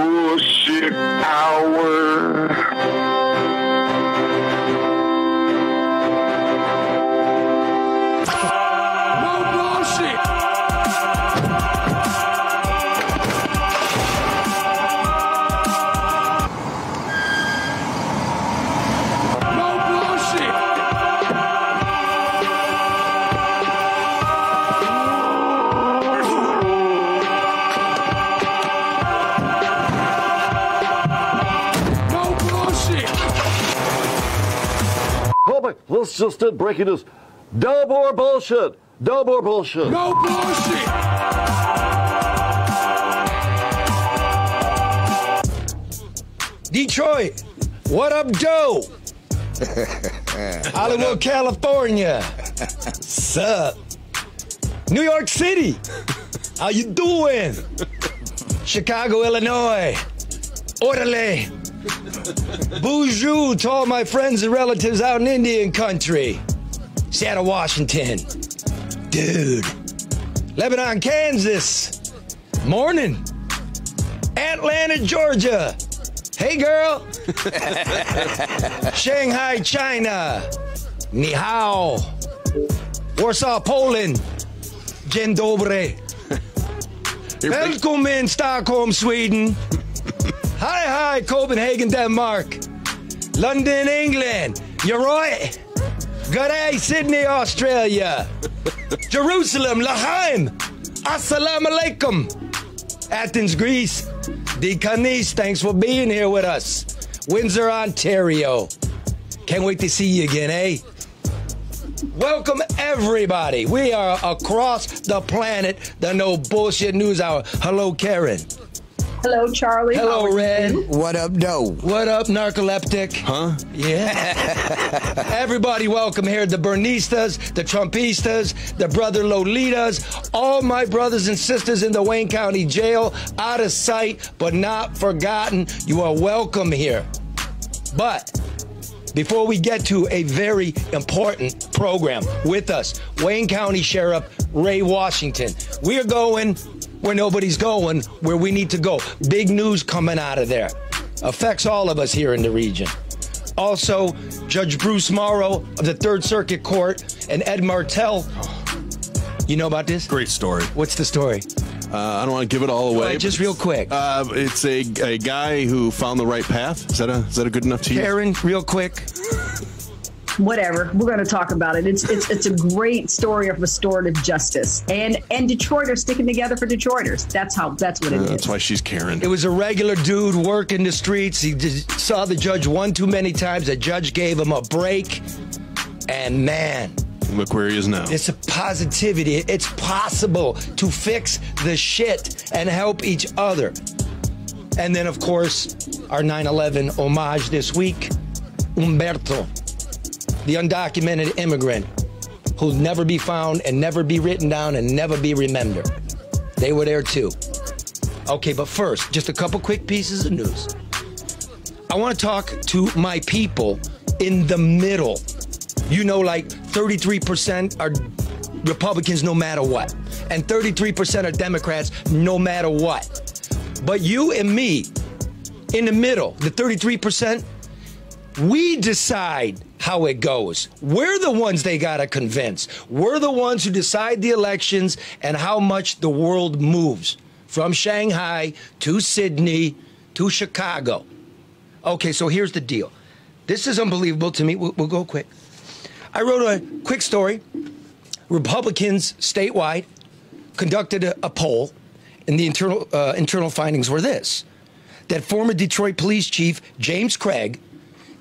bullshit hour. Let's just do breaking news. No more bullshit. No more bullshit. No bullshit. Detroit, what up, Joe? Hollywood, California. Sup? New York City. How you doing? Chicago, Illinois. Orale. Bonjour to all my friends and relatives out in Indian country. Seattle, Washington. Dude. Lebanon, Kansas. Morning. Atlanta, Georgia. Hey, girl. Shanghai, China. Ni hao. Warsaw, Poland. Dzień dobry. Welcome in Stockholm, Sweden. Hi, Copenhagen, Denmark. London, England. You're right. Good day, Sydney, Australia. Jerusalem, Lahaim. Assalamu alaikum. Athens, Greece. Decanis, thanks for being here with us. Windsor, Ontario. Can't wait to see you again, eh? Welcome, everybody. We are across the planet, the No Bullshit News Hour. Hello, Karen. Hello, Charlie. Hello, Red. What up, Doe? What up, narcoleptic? Huh? Yeah. Everybody welcome here. The Bernistas, the Trumpistas, the Brother Lolitas, all my brothers and sisters in the Wayne County Jail, out of sight but not forgotten. You are welcome here. But before we get to a very important program with us, Wayne County Sheriff Ray Washington, we're going where nobody's going, where we need to go. Big news coming out of there. Affects all of us here in the region. Also, Judge Bruce Morrow of the Third Circuit Court and Ed Martell. You know about this? Great story. What's the story? I don't want to give it all away. Right, just real quick. It's a guy who found the right path. Is that a good enough tease? Karen, real quick. Whatever. We're going to talk about it. It's a great story of restorative justice, and Detroiters sticking together for Detroiters. That's what it is. That's why she's Karen. It was a regular dude working the streets. He saw the judge one too many times. The judge gave him a break, and man, look where he is now. It's a positivity. It's possible to fix the shit and help each other. And then, of course, our 9/11 homage this week, Humberto, the undocumented immigrant who'll never be found and never be written down and never be remembered. They were there too. Okay, but first, just a couple quick pieces of news. I want to talk to my people in the middle. You know, like 33% are Republicans no matter what, and 33% are Democrats no matter what. But you and me, in the middle, the 33%, we decide how it goes. We're the ones they got to convince. We're the ones who decide the elections and how much the world moves from Shanghai to Sydney to Chicago. Okay, so here's the deal. This is unbelievable to me. We'll go quick. I wrote a quick story. Republicans statewide conducted a poll, and the internal findings were this: that former Detroit Police Chief James Craig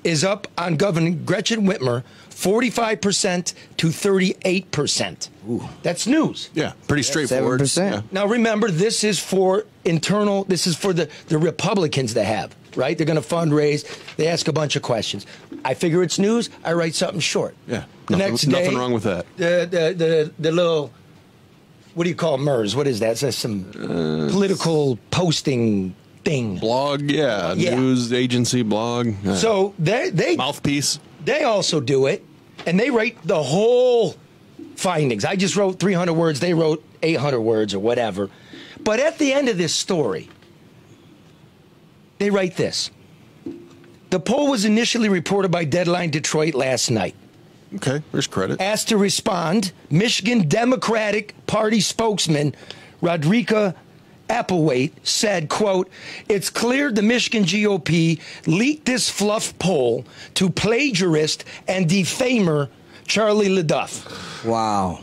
is up on Governor Gretchen Whitmer 45% to 38%. Ooh. That's news. Yeah, pretty straightforward. 7%. Yeah. Now remember, this is for internal, this is for the Republicans to have, right? They're going to fundraise. They ask a bunch of questions. I figure it's news. I write something short. Yeah, The next day, nothing wrong with that. The little, what do you call MERS? What is that? That's some political posting thing. Blog, yeah. News agency blog. So they mouthpiece. They also do it, and they write the whole findings. I just wrote 300 words. They wrote 800 words or whatever. But at the end of this story, They write this. The poll was initially reported by Deadline Detroit last night. Okay, there's credit. Asked to respond, Michigan Democratic Party spokesman Rodrika Applewhite said, quote, "It's clear the Michigan GOP leaked this fluff poll to plagiarist and defamer Charlie LeDuff." Wow.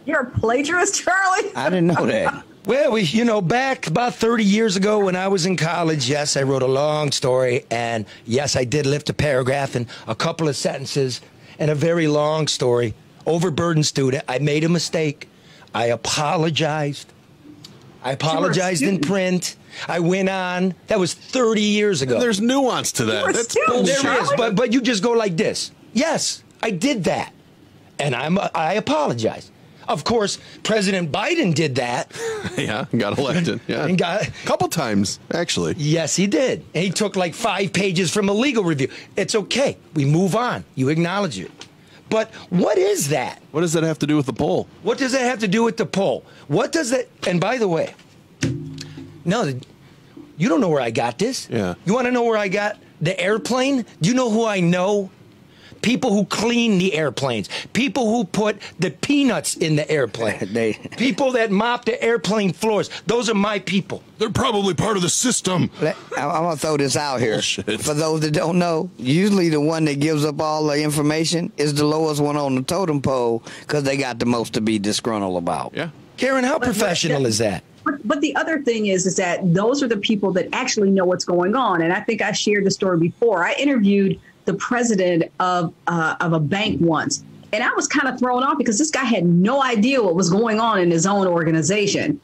You're a plagiarist, Charlie? I didn't know that. Well, back about 30 years ago when I was in college, yes, I wrote a long story, and yes, I did lift a paragraph and a couple of sentences and a very long story. Overburdened student. I made a mistake. I apologized. I apologized in print. I went on. That was 30 years ago. There's nuance to that. That's bullshit. There is, but you just go like this. Yes, I did that, and I apologized. Of course, President Biden did that. Yeah, got elected. Yeah, and got a couple times actually. Yes, he did. And he took like 5 pages from a legal review. It's okay. We move on. You acknowledge it. But what is that? What does that have to do with the poll? What does that have to do with the poll? What does that? And by the way, no, you don't know where I got this. Yeah. You want to know where I got the airplane? Do you know who I know? People who clean the airplanes. People who put the peanuts in the airplane. People that mop the airplane floors. Those are my people. They're probably part of the system. I'm going to throw this out here. Bullshit. For those that don't know, usually the one that gives up all the information is the lowest one on the totem pole because they got the most to be disgruntled about. Yeah. Karen, how professional is that? But the other thing is that those are the people that actually know what's going on. And I think I shared the story before. I interviewed the president of a bank once. And I was kind of thrown off because this guy had no idea what was going on in his own organization.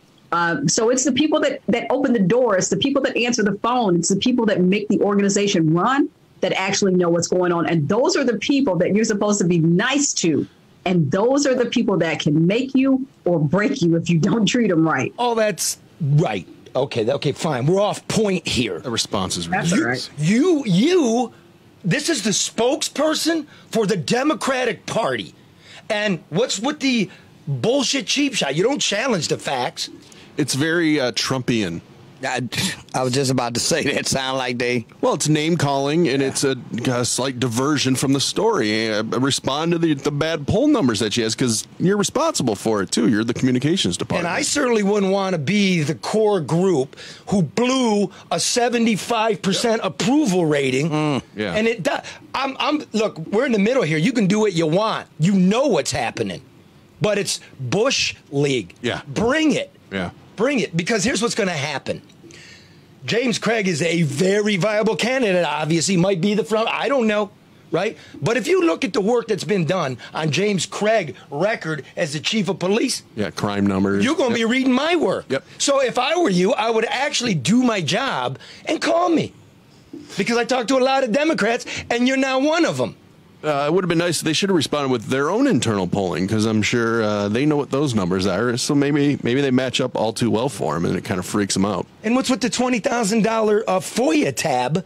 So it's the people that open the door. It's the people that answer the phone. It's the people that make the organization run that actually know what's going on. And those are the people that you're supposed to be nice to. And those are the people that can make you or break you if you don't treat them right. Oh, that's right. Okay, fine. We're off point here. The response is That's ridiculous. right. This is the spokesperson for the Democratic Party. And what's with the bullshit cheap shot? You don't challenge the facts. It's very Trumpian. I was just about to say that. Sound like they... Well, it's name calling, and it's a slight diversion from the story. Respond to the bad poll numbers that she has, because you're responsible for it, too. You're the communications department. And I certainly wouldn't want to be the core group who blew a 75% approval rating. Yeah. And look, we're in the middle here. You can do what you want. You know what's happening. But it's Bush League. Yeah. Bring it. Yeah. Bring it, because here's what's going to happen. James Craig is a very viable candidate, obviously. Might be the front. I don't know, right? But if you look at the work that's been done on James Craig's record as the chief of police. Yeah, crime numbers. You're going to be reading my work. Yep. So if I were you, I would actually do my job and call me. Because I talked to a lot of Democrats, and you're now one of them. It would have been nice if they should have responded with their own internal polling, because I'm sure they know what those numbers are. So maybe they match up all too well for them, and it kind of freaks them out. And what's with the $20,000 FOIA tab?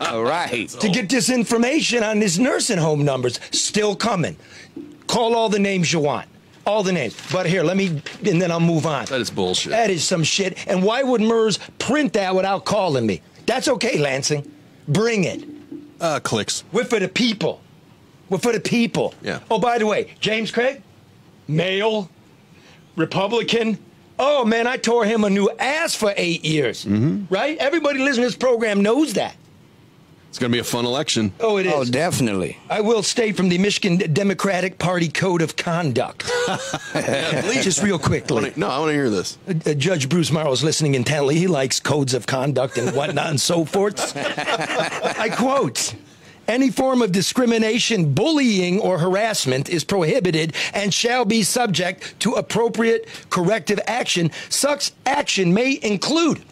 All right. To get this information on these nursing home numbers. Still coming. Call all the names you want. All the names. But here, and then I'll move on. That is bullshit. That is some shit. And why would MERS print that without calling me? That's okay, Lansing. Bring it. Clicks. We're for the people. We're for the people. Yeah. Oh, by the way, James Craig, male, Republican. Oh, man, I tore him a new ass for 8 years. Mm-hmm. Right? Everybody listening to this program knows that. It's going to be a fun election. Oh, it is. Oh, definitely. I will state from the Michigan Democratic Party Code of Conduct. Just real quickly. I want to hear this. Judge Bruce Morrow is listening intently. He likes codes of conduct and whatnot and so forth. I quote, "Any form of discrimination, bullying, or harassment is prohibited and shall be subject to appropriate corrective action. Such action may include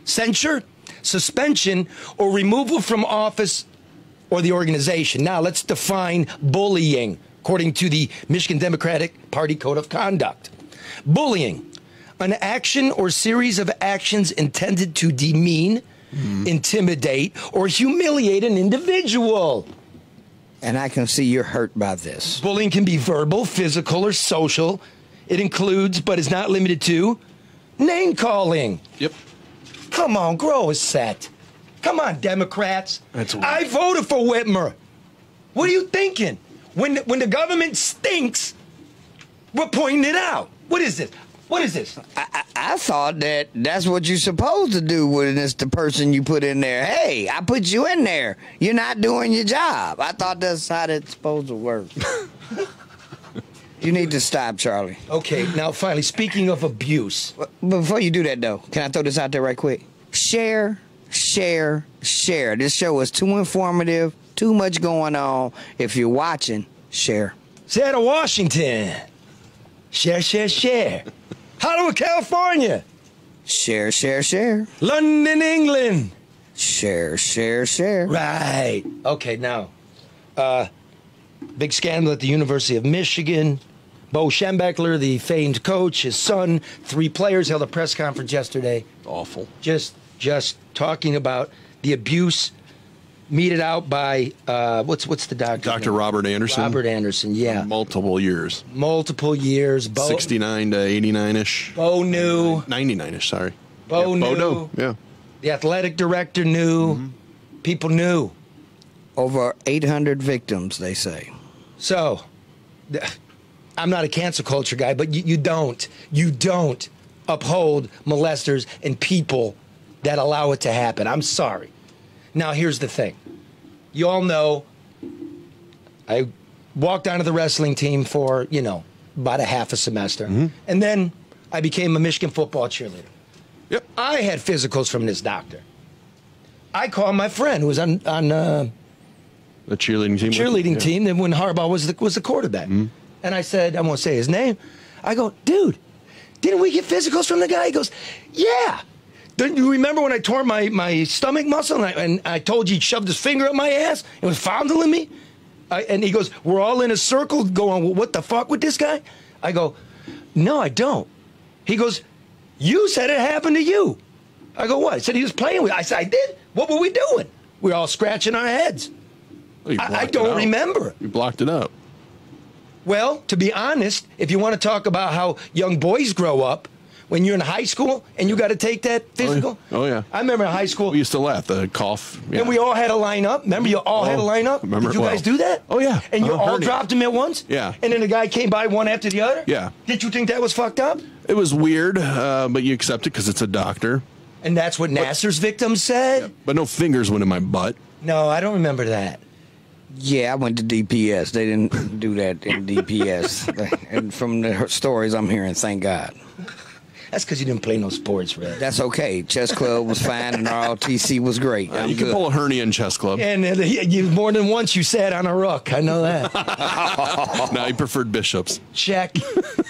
censure, suspension, or removal from office or the organization." Now, let's define bullying according to the Michigan Democratic Party Code of Conduct. Bullying, an action or series of actions intended to demean, intimidate, or humiliate an individual. And I can see you're hurt by this. Bullying can be verbal, physical, or social. It includes, but is not limited to, name calling. Yep. Come on, grow a set. Come on, Democrats. That's weird. I voted for Whitmer. What are you thinking? When the government stinks, we're pointing it out. What is this? What is this? I thought that's what you're supposed to do when it's the person you put in there. Hey, I put you in there. You're not doing your job. I thought that's how that's supposed to work. You need to stop, Charlie. Okay, now finally, speaking of abuse. Before you do that, though, can I throw this out there right quick? Share, share, share. This show is too informative, too much going on. If you're watching, share. Seattle, Washington. Share, share, share. Hollywood, California. Share, share, share. London, England. Share, share, share. Right. Okay, now, big scandal at the University of Michigan. Bo Schembechler, the famed coach, his son, 3 players held a press conference yesterday. Awful. Just talking about the abuse meted out by what's the doctor? Dr. Robert Anderson. Robert Anderson, yeah. Multiple years. Multiple years. 69 to 89-ish. Bo knew. 99-ish, sorry. Bo knew. Bo knew, yeah. The athletic director knew. Mm-hmm. People knew. Over 800 victims, they say. So, I'm not a cancel culture guy, but you don't uphold molesters and people that allow it to happen. I'm sorry. Now, here's the thing. You all know I walked onto the wrestling team for, about a half a semester. Mm-hmm. And then I became a Michigan football cheerleader. Yep. I had physicals from this doctor. I called my friend who was on the cheerleading team when Harbaugh was the quarterback. Mm-hmm. And I said, I won't say his name. I go, dude, didn't we get physicals from the guy? He goes, yeah. Do you remember when I tore my stomach muscle and I told you he shoved his finger up my ass and was fondling me? And he goes, we're all in a circle going, well, what the fuck with this guy? I go, no, I don't. He goes, you said it happened to you. I go, what? He said he was playing with. I said, I did. What were we doing? We were all scratching our heads. Well, I don't remember. You blocked it out. Well, to be honest, if you want to talk about how young boys grow up, when you're in high school and you got to take that physical. Oh, yeah. I remember in high school. We used to laugh, the cough. Yeah. And we all had a line up. Remember, you all had a line up? Remember, Did you guys do that? Oh, yeah. And you all dropped them at once? Yeah. And then the guy came by one after the other? Yeah. Did you think that was fucked up? It was weird, but you accept it because it's a doctor. And that's what Nasser's victims said? Yeah, but no fingers went in my butt. No, I don't remember that. Yeah, I went to DPS. They didn't do that in DPS. And from the stories I'm hearing, thank God. That's because you didn't play no sports, Red. That's okay. Chess club was fine and ROTC was great. You can pull a hernia in chess club. And you more than once you sat on a rook. I know that. No, he preferred bishops. Check.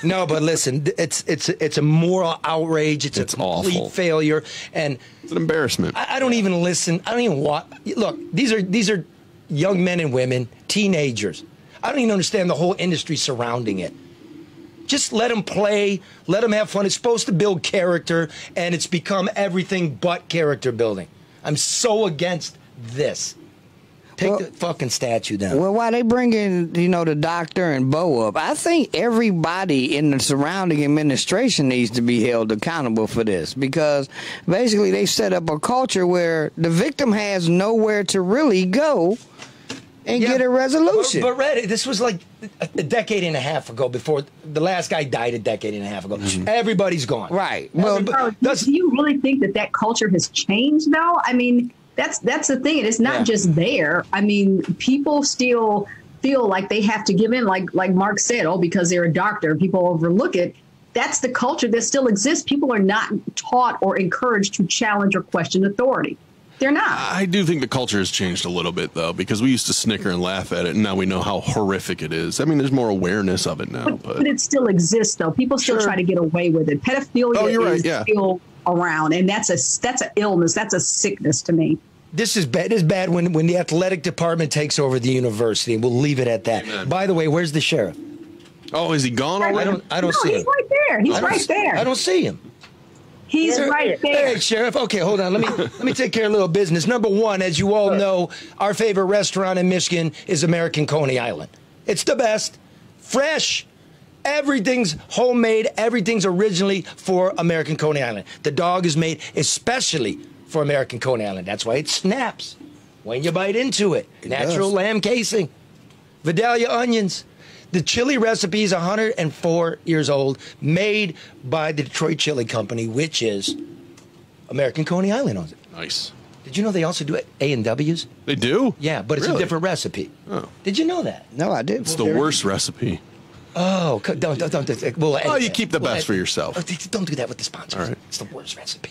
No, but listen, it's a moral outrage. It's a complete awful failure, and it's an embarrassment. I don't even listen. I don't even watch. Look, these are young men and women, teenagers. I don't even understand the whole industry surrounding it. Just let them play, let them have fun. It's supposed to build character, and it's become everything but character building. I'm so against this. Take the fucking statue down. Well, while they bringing, the doctor and Bo up, I think everybody in the surrounding administration needs to be held accountable for this, because basically they set up a culture where the victim has nowhere to really go and get a resolution. But Red, this was like a decade and a half ago, before the last guy died a decade and a half ago. Mm-hmm. Everybody's gone. Right. Well, do you really think that culture has changed, though? I mean, that's the thing. It's not just there. I mean, people still feel like they have to give in, like Mark said, because they're a doctor. People overlook it. That's the culture that still exists. People are not taught or encouraged to challenge or question authority. They're not. I do think the culture has changed a little bit, though, because we used to snicker and laugh at it, and now we know how horrific it is. I mean, there's more awareness of it now. But it still exists, though. People still try to get away with it. Pedophilia is still around, and that's an illness. That's a sickness to me. This is bad. This is bad when the athletic department takes over the university. We'll leave it at that. Amen. By the way, where's the sheriff? Oh, is he gone already? I don't see him. He's right there. He's right there. I don't see him. He's right there. Hey, Sheriff. Okay, hold on. Let me take care of a little business. Number one, as you all know, our favorite restaurant in Michigan is American Coney Island. It's the best. Fresh, Everything's homemade. Everything's originally for American Coney Island. The dog is made especially for American Coney Island. That's why it snaps when you bite into it. Natural lamb casing, Vidalia onions. The chili recipe is 104 years old, made by the Detroit Chili Company, which is American Coney Island owns it. Nice. Did you know they also do A&W's? They do? Yeah, but it's a different recipe. Oh. Did you know that? No, I didn't. It's the worst recipe. Oh, don't. Well, You keep the best for yourself. Don't do that with the sponsors. All right. It's the worst recipe.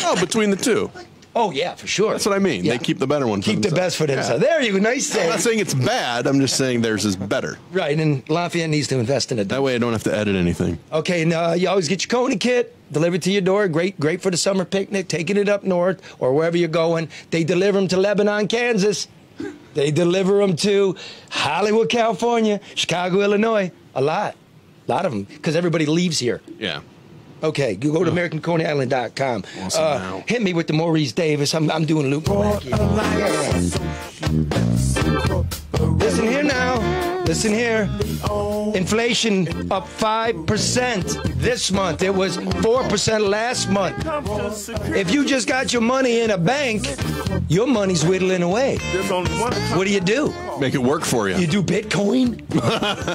Oh, between the two. Oh, yeah, for sure. That's what I mean. Yeah. They keep the better one for Keep the themselves. best for themselves. There you go. Nice I'm say. not saying it's bad. I'm just saying theirs is better. Right, and Lafayette needs to invest in it. That way I don't have to edit anything. Okay, and you always get your Coney kit delivered to your door. Great for the summer picnic, taking it up north or wherever you're going. They deliver them to Lebanon, Kansas. They deliver them to Hollywood, California, Chicago, Illinois. A lot of them, because everybody leaves here. Yeah. Okay, you go to AmericanConeyIsland.com. Awesome. Hit me with the Maurice Davis. I'm doing Luke. Listen here now. Listen here. Inflation up 5% this month. It was 4% last month. If you just got your money in a bank, your money's whittling away. What do? Make it work for you. You do Bitcoin?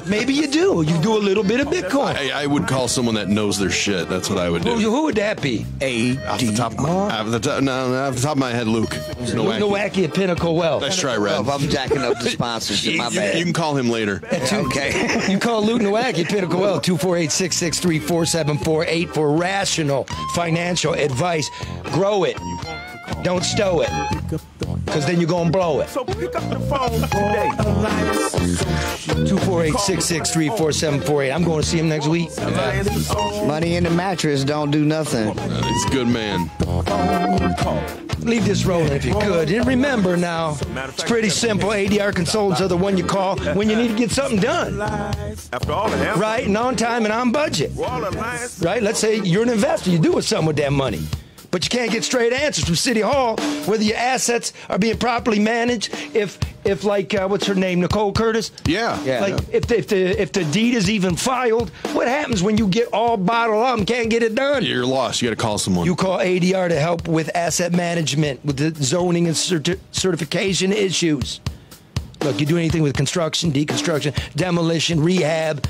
Maybe you do. You do a little bit of Bitcoin. I would call someone that knows their shit. That's what I would do. Who would that be? Off the top of my head, Luke. Luke Nowacki at Pinnacle Wealth. Let's try Red. I'm jacking up the sponsorship. My bad. You can call him later. Okay. You call Luke Nowacki at Pinnacle Wealth, 248-663-4748 for rational financial advice. Grow it. Don't stow it, because then you're going to blow it. So pick up the phone today. 248-663-4748. I'm going to see him next week. Money in the mattress don't do nothing. It's good, man. Leave this rolling if you could. And remember now, it's pretty simple. ADR consultants are the one you call when you need to get something done. Right, and on time and on budget. Right, let's say you're an investor. You're doing something with that money. But you can't get straight answers from City Hall whether your assets are being properly managed. If like what's her name, Nicole Curtis? Yeah. Like if the deed is even filed, what happens when you get all bottled up and can't get it done? You're lost. You got to call someone. You call ADR to help with asset management, with the zoning and certification issues. Look, you do anything with construction, deconstruction, demolition, rehab,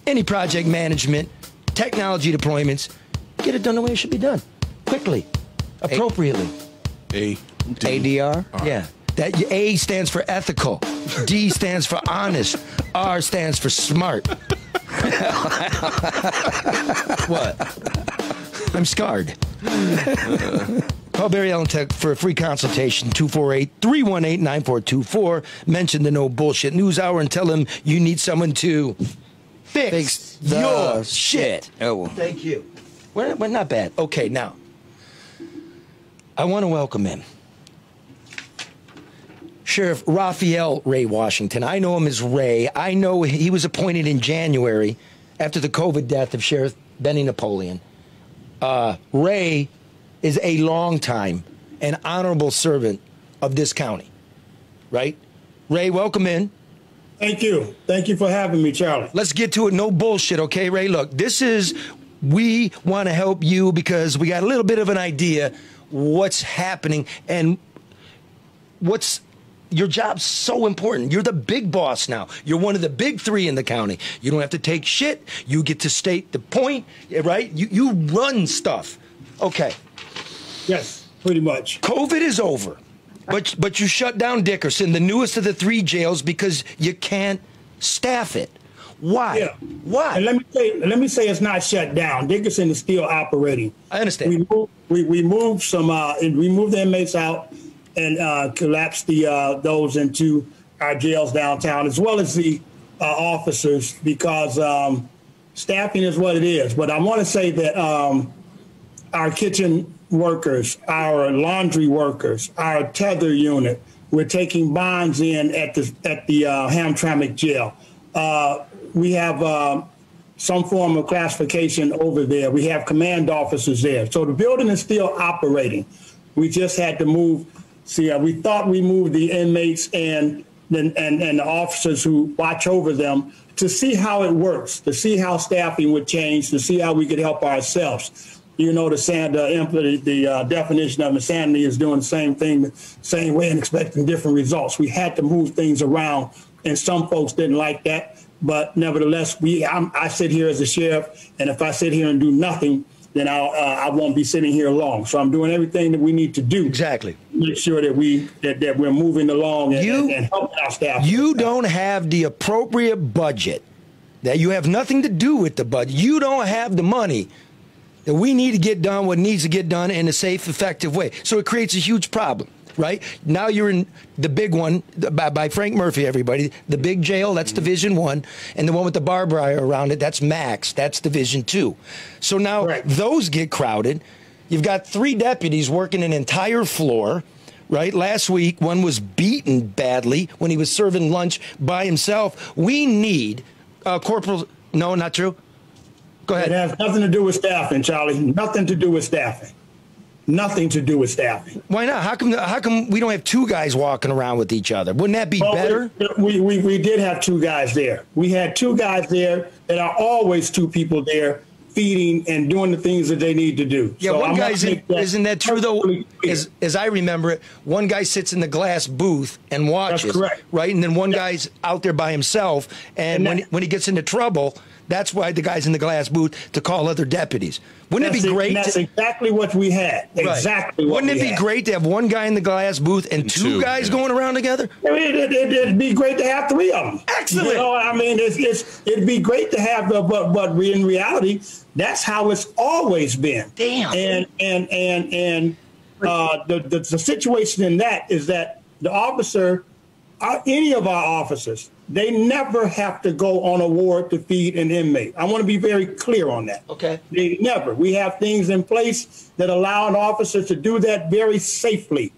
any project management, technology deployments, get it done the way it should be done. Quickly, appropriately. ADR? Yeah. That A stands for ethical, D stands for honest, R stands for smart. What? I'm scarred. Call Barry Allen Tech for a free consultation, 248-318-9424. Mention the No Bullshit News Hour and tell him you need someone to fix your shit. Oh. Thank you. We're not bad. Okay, now, I want to welcome in Sheriff Raphael Ray Washington. I know him as Ray. I know he was appointed in January after the COVID death of Sheriff Benny Napoleon. Ray is a longtime and honorable servant of this county, right? Ray, welcome in. Thank you. Thank you for having me, Charlie. Let's get to it. No bullshit, okay, Ray? Look, we want to help you because we got a little bit of an idea what's happening and your job's so important. You're the big boss now. You're one of the big three in the county. You don't have to take shit. You get to state the point, right? You run stuff. Okay. Yes, pretty much. COVID is over, but you shut down Dickerson, the newest of the three jails, because you can't staff it. Why? Yeah. Why? And let me say it's not shut down. Dickerson is still operating. I understand. We moved the inmates out and collapsed those into our jails downtown, as well as the officers, because staffing is what it is. But I want to say that our kitchen workers, our laundry workers, our tether unit, we're taking bonds in at the Hamtramck jail. We have some form of classification over there. We have command officers there. So the building is still operating. We just had to move. See, we thought we moved the inmates and and the officers who watch over them to see how it works, to see how staffing would change, to see how we could help ourselves. You know, the definition of insanity is doing the same thing, the same way and expecting different results. We had to move things around, and some folks didn't like that. But nevertheless, I sit here as a sheriff, and if I sit here and do nothing, then I won't be sitting here long. So I'm doing everything that we need to do. Exactly. Make sure that we're moving along and helping our staff. You don't have the appropriate budget. That you have nothing to do with the budget. You don't have the money that we need to get done what needs to get done in a safe, effective way. So it creates a huge problem. Right? Now you're in the big one by Frank Murphy, everybody. The big jail, that's Division 1. And the one with the barbed wire around it, that's Max. That's Division 2. So now those get crowded. You've got 3 deputies working an entire floor. Right? Last week, one was beaten badly when he was serving lunch by himself. We need corporal. No, not true. Go ahead. It has nothing to do with staffing, Charlie. Nothing to do with staffing. Nothing to do with staffing. Why not? How come we don't have 2 guys walking around with each other? Wouldn't that be better? We did have 2 guys there. We had 2 guys there. There are always 2 people there feeding and doing the things that they need to do. Yeah, so one guy's isn't that true though? As I remember it, one guy sits in the glass booth and watches. That's correct. Right, and then one guy's out there by himself. And when he gets into trouble, that's why the guy's in the glass booth to call other deputies. Wouldn't it be great? That's exactly what we had. Exactly what Wouldn't it be great to have one guy in the glass booth and 2 guys going around together? It'd be great to have 3 of them. Excellent. You know, I mean, it'd be great to have but in reality, that's how it's always been. Damn. And the situation in that is that the officer, any of our officers, they never have to go on a ward to feed an inmate. I want to be very clear on that. Okay. They never. We have things in place that allow an officer to do that very safely.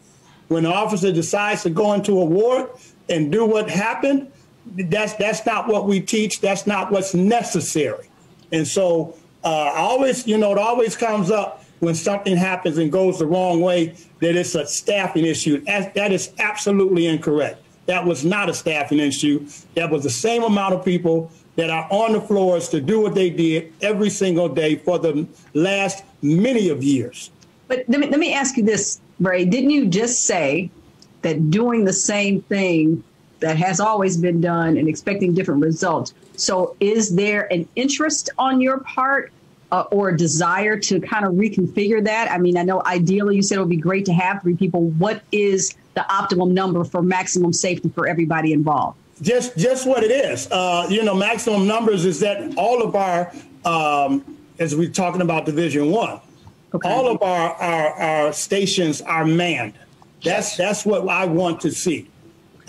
When an officer decides to go into a ward and do what happened, that's not what we teach. That's not what's necessary. And so it always comes up when something happens and goes the wrong way that it's a staffing issue. That is absolutely incorrect. That was not a staffing issue. That was the same amount of people that are on the floors to do what they did every single day for the last many of years. But let me ask you this, Ray. Didn't you just say that doing the same thing that has always been done and expecting different results? So is there an interest on your part or a desire to kind of reconfigure that? I mean, I know ideally you said it would be great to have 3 people. What is the optimum number for maximum safety for everybody involved? Just what it is. Maximum numbers is that all of our, as we're talking about Division 1, all of our stations are manned. That's what I want to see.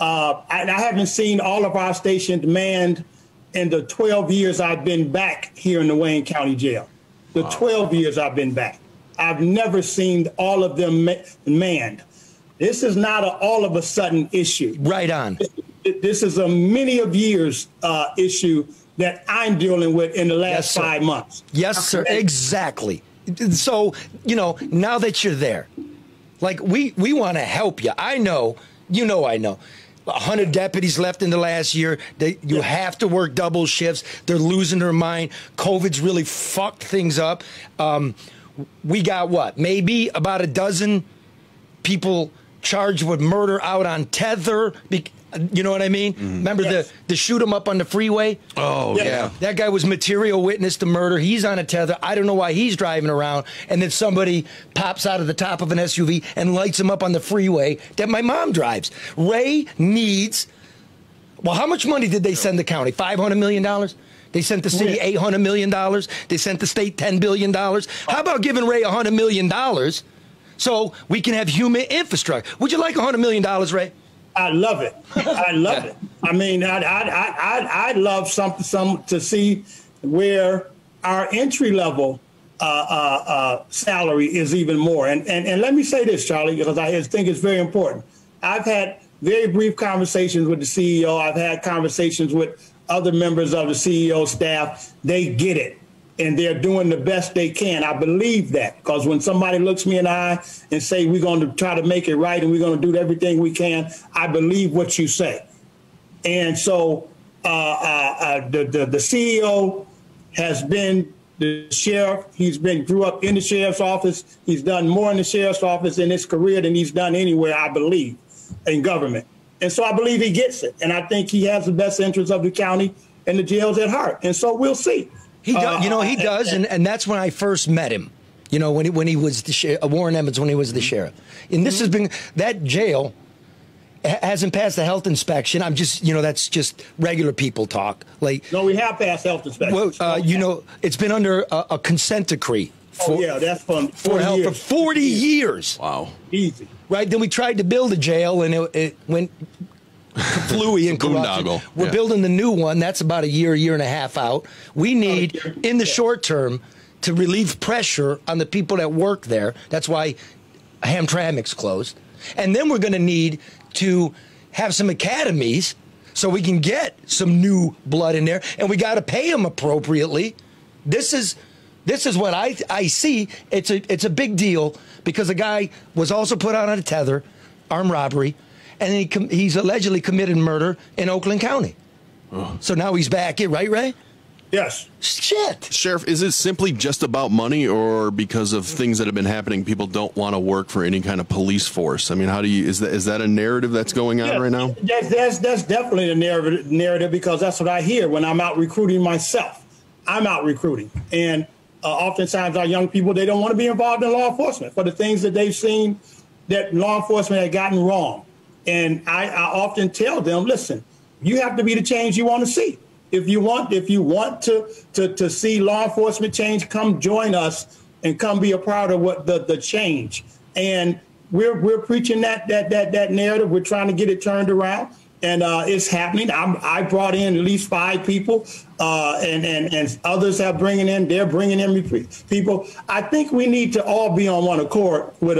I haven't seen all of our stations manned in the 12 years I've been back here in the Wayne County Jail. The 12 years I've been back. I've never seen all of them manned. This is not an all of a sudden issue. Right on. This is a many of years issue that I'm dealing with in the last 5 months. Yes, sir. Exactly. So, now that you're there, like we want to help you. I know, I know. 100 deputies left in the last year. You have to work double shifts. They're losing their mind. COVID's really fucked things up. We got maybe about a dozen people charged with murder out on tether. You know what I mean? Mm-hmm. Remember the shoot 'em up on the freeway? Oh, yeah. That guy was material witness to murder. He's on a tether. I don't know why he's driving around. And then somebody pops out of the top of an SUV and lights him up on the freeway that my mom drives. Ray needs, how much money did they send the county? $500 million? They sent the city $800 million. They sent the state $10 billion. How about giving Ray $100 million so we can have human infrastructure? Would you like $100 million, Ray? I love it. I love it. I mean, I'd love some to see where our entry level salary is even more. And let me say this, Charlie, because I think it's very important. I've had very brief conversations with the CEO. I've had conversations with other members of the CEO staff. They get it. And they're doing the best they can. I believe that, because when somebody looks me in the eye and say we're going to try to make it right and we're going to do everything we can, I believe what you say. And so the CEO has been the sheriff. Grew up in the sheriff's office. He's done more in the sheriff's office in his career than he's done anywhere, I believe, in government. And so I believe he gets it. And I think he has the best interests of the county and the jails at heart. And so we'll see. He does, he does. And that's when I first met him, when he was the Warren Emmons, when he was the sheriff. And this has been, that jail hasn't passed the health inspection. I'm just, that's just regular people talk. No, we have passed health inspection. Well, it's been under a consent decree. That's from 40 years. For 40 years. Wow. Easy. Right. Then we tried to build a jail, and it went flooey and corrupted. We're building the new one. That's about a year and a half out. We need, in the short term, to relieve pressure on the people that work there. That's why Hamtramck's closed. And then we're going to need to have some academies so we can get some new blood in there, and we got to pay them appropriately. This is what I see. It's a big deal because the guy was also put out on a tether, armed robbery, and he's allegedly committed murder in Oakland County. Oh. So now he's back in, right, Ray? Yes. Shit. Sheriff, is it simply just about money, or because of things that have been happening, people don't want to work for any kind of police force? I mean, is that a narrative that's going on right now? That's definitely a narrative because that's what I hear when I'm out recruiting myself. I'm out recruiting. And oftentimes our young people, they don't want to be involved in law enforcement for the things that they've seen that law enforcement had gotten wrong. And I often tell them, listen, you have to be the change you want to see. If you want to see law enforcement change, come join us and come be a part of what the change. And we're preaching that narrative. We're trying to get it turned around, and it's happening. I brought in at least 5 people, and others they're bringing in people. I think we need to all be on one accord with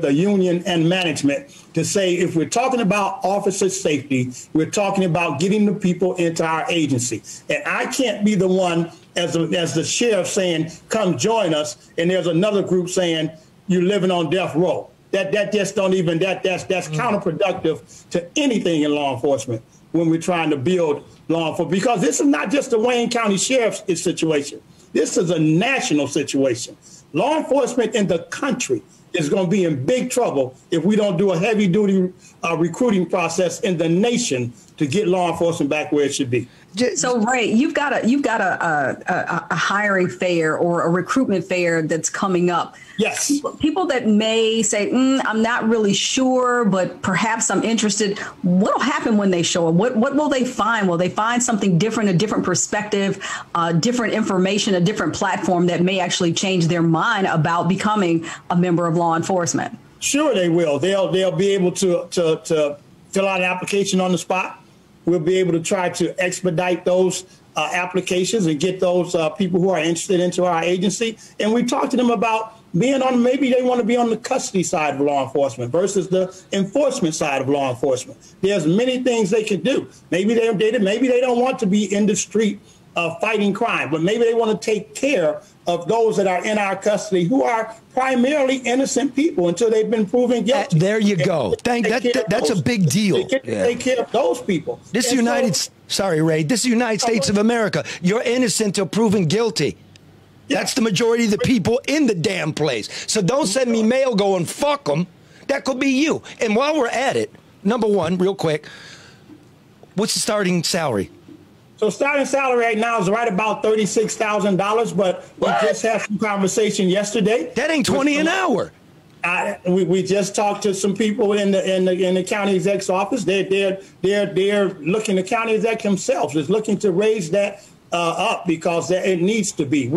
a union and management to say, if we're talking about officer safety, we're talking about getting the people into our agency. And I can't be the one as the sheriff saying, come join us, and there's another group saying you're living on death row. That just don't even, that's counterproductive to anything in law enforcement when we're trying to build law enforcement. Because this is not just the Wayne County Sheriff's situation. This is a national situation. Law enforcement in the country is going to be in big trouble if we don't do a heavy-duty recruiting process in the nation to get law enforcement back where it should be. So, Ray, you've got a hiring fair or a recruitment fair that's coming up. Yes. People that may say, I'm not really sure, but perhaps I'm interested. What will happen when they show up? What will they find? Will they find something different, a different perspective, different information, a different platform that may actually change their mind about becoming a member of law enforcement? Sure, they will. They'll be able to fill out an application on the spot. We'll be able to try to expedite those applications and get those people who are interested into our agency. And we talk to them about being on, maybe they want to be on the custody side of law enforcement versus the enforcement side of law enforcement. There's many things they can do. Maybe they don't want to be in the street fighting crime, but maybe they want to take care of those that are in our custody who are primarily innocent people until they've been proven guilty. There you go. That's a big deal. Take care of those people. This is Ray. This is the United States of America. You're innocent till proven guilty. Yeah. That's the majority of the people in the damn place. So don't send me mail going, fuck them. That could be you. And while we're at it, number one, real quick, what's the starting salary? So starting salary right now is right about $36,000, but we just had some conversation yesterday. That ain't 20 an hour. We just talked to some people in the county exec's office. They're looking. The county exec himself is looking to raise that up because it needs to be.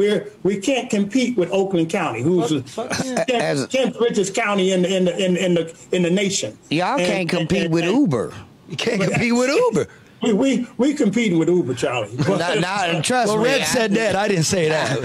We can't compete with Oakland County, who's the 10th richest county in the nation. Y'all can't compete with Uber. You can't compete with Uber. We competing with Uber, Charlie. Trust me. Red said that. I didn't say that.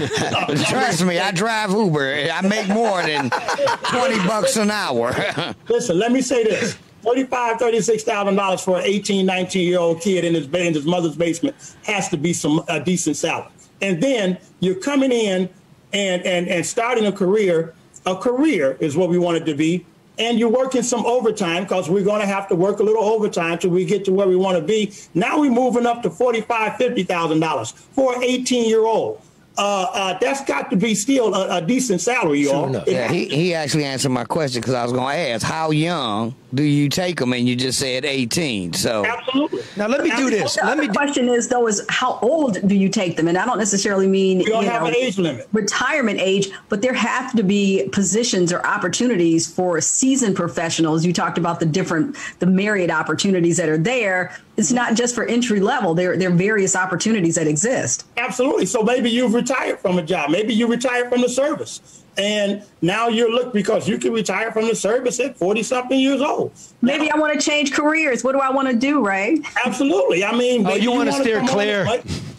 Trust me. I drive Uber. I make more than $20 an hour. Listen, let me say this. $36,000 for an 18, 19-year-old kid in his mother's basement has to be some decent salary. And then you're coming in and starting a career. A career is what we want it to be and you're working some overtime because we're going to have to work a little overtime till we get to where we want to be. Now we're moving up to $45,000, $50,000 for an 18-year-old. That's got to be still a decent salary, y'all. Sure yeah, he actually answered my question because I was going to ask, how young do you take them? And you just said 18. So absolutely. Now let me do this. The question is, though, is how old do you take them? And I don't necessarily mean we don't have an age limit, retirement age, but there have to be positions or opportunities for seasoned professionals. You talked about the myriad opportunities that are there. It's not just for entry level. There are various opportunities that exist. Absolutely. So maybe you've retired from a job. Maybe you retired from the service. And now because you can retire from the service at 40-something years old. Maybe I want to change careers. What do I want to do, Ray? Absolutely. I mean, you want to steer clear.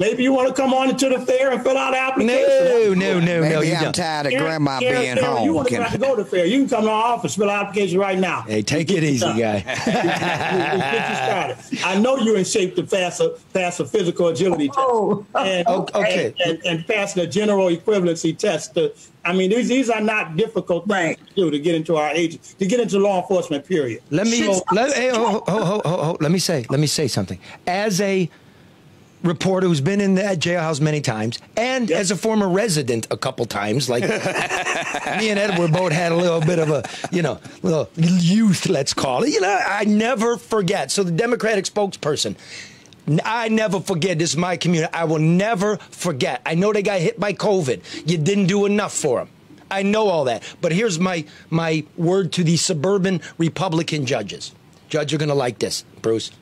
Maybe you want to come on into the fair and fill out an application. No. Maybe I'm tired of grandma being home. You want to try to go to the fair. You can come to our office, fill out an application right now. Hey, take it easy, guy. Get you started. I know you're in shape to pass a physical agility test. And pass the general equivalency test. These are not difficult things to do to get into our agency, to get into law enforcement, period. Let me say something. As a reporter who's been in that jailhouse many times, and as a former resident a couple times, like me and Edward both had a little bit of a, little youth, let's call it. I never forget. So the Democratic spokesperson, I never forget. This is my community. I will never forget. I know they got hit by COVID. You didn't do enough for them. I know all that. But here's my word to the suburban Republican judges. Judge, you're going to like this, Bruce.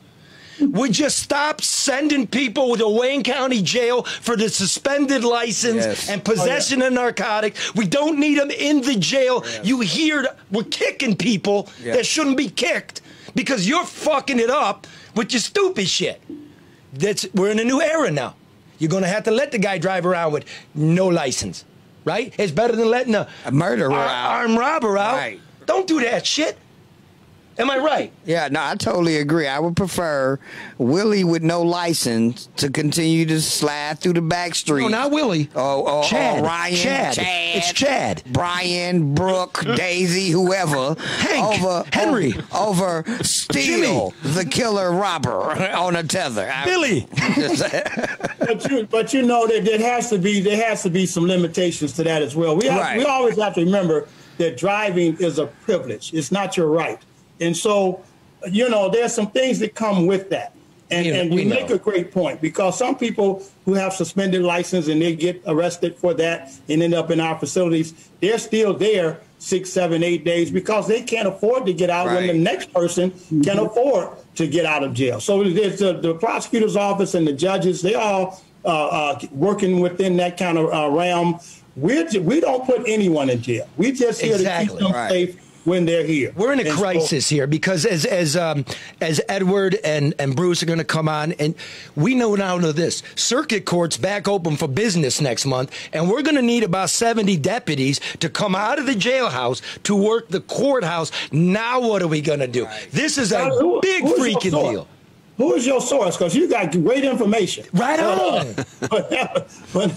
Would you stop sending people to Wayne County Jail for the suspended license and possession of narcotics? We don't need them in the jail. You hear we're kicking people that shouldn't be kicked because you're fucking it up with your stupid shit. We're in a new era now. You're going to have to let the guy drive around with no license, right? It's better than letting a murderer out, armed robber out. Right. Don't do that shit. Am I right? Yeah, no, I totally agree. I would prefer Willie with no license to continue to slide through the back street. No, not Willie. Chad. Ryan. Chad. It's Chad. Brian, Brooke, Daisy, whoever. Hank. Henry. Over Steele, the killer robber on a tether. Billy. But there has to be some limitations to that as well. We always have to remember that driving is a privilege. It's not your right. And so, there's some things that come with that. And you make a great point, because some people who have suspended license and they get arrested for that and end up in our facilities, they're still there 6, 7, 8 days because they can't afford to get out when the next person can afford to get out of jail. So there's the prosecutor's office and the judges, they all working within that kind of realm. We don't put anyone in jail. We just here to keep them safe when they're here. We're in a crisis here because as Edward and Bruce are going to come on, and we know this, circuit court's back open for business next month, and we're going to need about 70 deputies to come out of the jailhouse to work the courthouse. Now what are we going to do? This is a big freaking deal. Who is your source? Because you got great information. Right on. But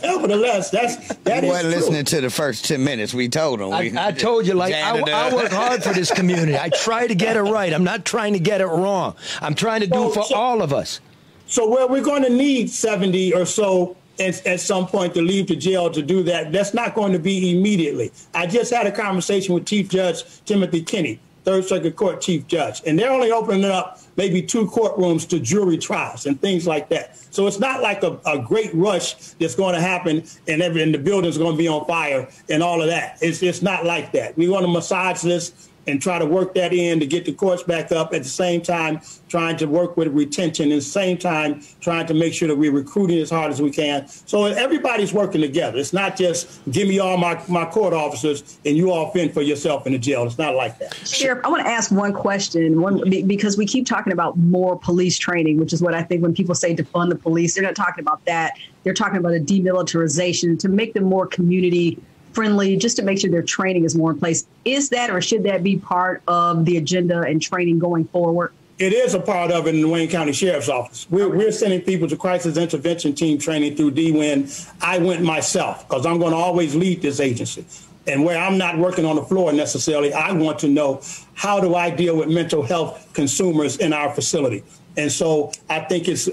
nevertheless, that is wasn't listening to the first 10 minutes we told him. I told you, I work hard for this community. I try to get it right. I'm not trying to get it wrong. I'm trying to do for all of us. So we're going to need 70 or so at some point to leave the jail to do that. That's not going to be immediately. I just had a conversation with Chief Judge Timothy Kinney, Third Circuit Court Chief Judge, and they're only opening up maybe 2 courtrooms to jury trials and things like that. So it's not like a great rush that's going to happen and the building's going to be on fire and all of that. It's not like that. We want to massage this and try to work that in to get the courts back up, at the same time trying to work with retention, and at the same time trying to make sure that we're recruiting as hard as we can. So everybody's working together. It's not just give me all my court officers and you all fend for yourself in the jail. It's not like that. Sheriff, I want to ask one question, because we keep talking about more police training, which is what I think when people say defund the police, they're not talking about that. They're talking about a demilitarization to make them more community friendly, just to make sure their training is more in place. Is that, or should that be part of the agenda and training going forward? It is a part of it in the Wayne County Sheriff's Office. We're sending people to crisis intervention team training through DWIN. I went myself because I'm going to always lead this agency. And where I'm not working on the floor necessarily, I want to know, how do I deal with mental health consumers in our facility? And so I think it's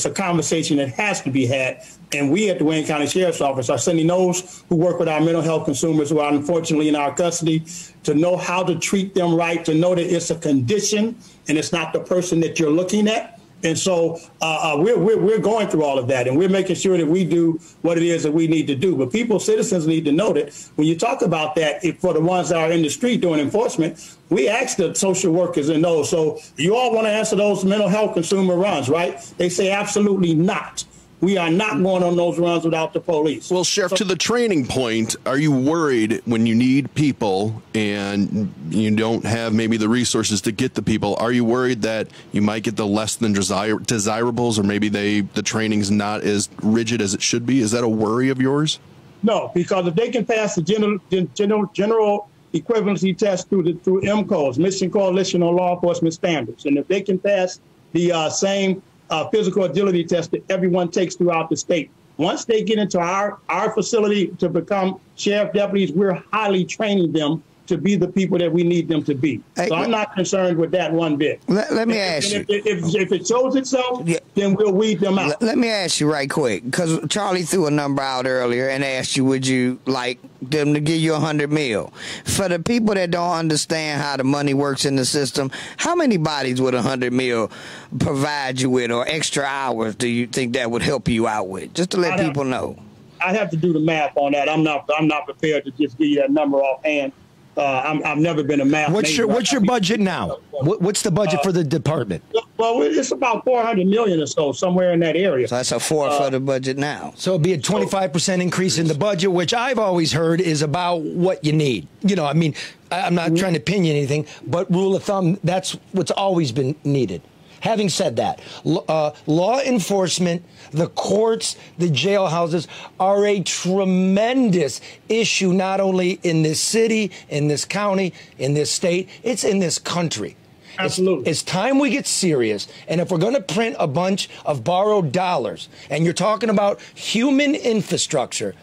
a conversation that has to be had. And we at the Wayne County Sheriff's Office are sending those who work with our mental health consumers who are unfortunately in our custody to know how to treat them right, to know that it's a condition and it's not the person that you're looking at. And so we're going through all of that, and we're making sure that we do what it is that we need to do. But citizens need to know that when you talk about that, for the ones that are in the street doing enforcement, we ask the social workers and those. So you all want to answer those mental health consumer runs, right? They say absolutely not. We are not going on those runs without the police. Well, Sheriff, to the training point, are you worried when you need people and you don't have maybe the resources to get the people? Are you worried that you might get the less than desirables, or maybe the training's not as rigid as it should be? Is that a worry of yours? No, because if they can pass the general equivalency test through MCOs, Michigan Coalition on Law Enforcement Standards, and if they can pass the same physical agility test that everyone takes throughout the state. Once they get into our facility to become sheriff deputies, we're highly training them to be the people that we need them to be. So I'm not concerned with that one bit. Let me ask you. If it shows itself, then we'll weed them out. Let me ask you right quick, because Charlie threw a number out earlier and asked you, would you like them to give you $100 million? For the people that don't understand how the money works in the system, how many bodies would $100 million provide you with, or extra hours do you think that would help you out with? Just to let people know. I'd have to do the math on that. I'm not prepared to just give you that number offhand. I've never been a math major. What's your budget now? What's the budget for the department? Well, it's about $400 million or so, somewhere in that area. So that's a fourth of the budget now. So it'd be a 25% increase in the budget, which I've always heard is about what you need. You know, I mean, I'm not trying to pin you anything, but rule of thumb, that's what's always been needed. Having said that, law enforcement, the courts, the jailhouses are a tremendous issue, not only in this city, in this county, in this state, it's in this country. Absolutely. It's time we get serious. And if we're going to print a bunch of borrowed dollars, and you're talking about human infrastructure,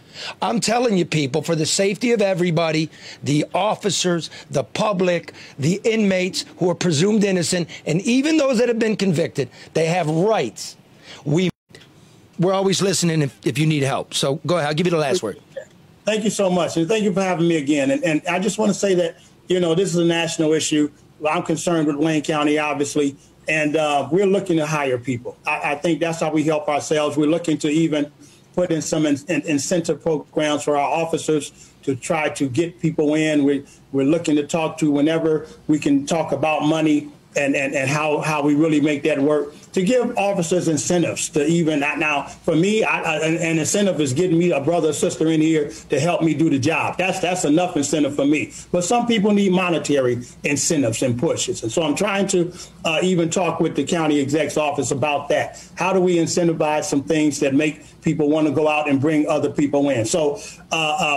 I'm telling you, people, for the safety of everybody, the officers, the public, the inmates who are presumed innocent, and even those that have been convicted, they have rights. We're always listening if you need help. So go ahead. I'll give you the last word. Thank you so much. And thank you for having me again. And I just want to say that, you know, this is a national issue. I'm concerned with Wayne County, obviously, and we're looking to hire people. I think that's how we help ourselves. We're looking to even put in some incentive programs for our officers to try to get people in. We're looking to talk to whenever we can talk about money and how we really make that work, to give officers incentives to even now. For me, an incentive is getting me a brother or sister in here to help me do the job. That's enough incentive for me. But some people need monetary incentives and pushes. And so I'm trying to even talk with the county exec's office about that. How do we incentivize some things that make people want to go out and bring other people in? So